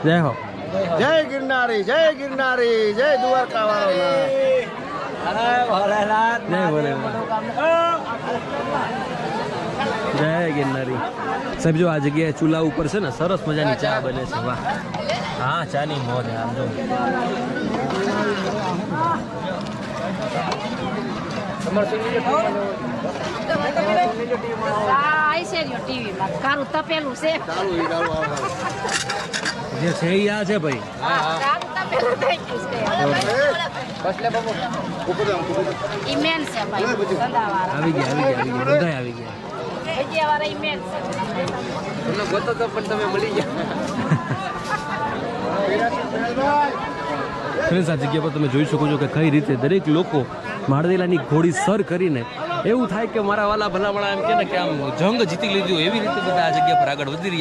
જય હો. જય ગિરનારી, જય ગિરનારી, જય દ્વારકા વાળો. જય ભોલેનાથ. જય ગિરનારી. સાહેબ જો આ જગ્યાએ ચૂલા ઉપર છે ને સરસ મજાની ચા બને છે. વાહ, હા ચાની મોજ. આમ જો જે છે ઈ આ છે ભાઈ. આવી ગયા બધા આવી ગયા. ફ્રેન્ડ્સ, આ જગ્યા પર તમે જોઈ શકો છો કે કઈ રીતે દરેક લોકો માળદેલાની ઘોડી સર કરીને એવું થાય કે મારા વાલા ભલામણા એમ કે ને કે આમ જંગ જીતી લીધું એવી રીતે બધા આ જગ્યા પર આગળ વધી રહ્યા.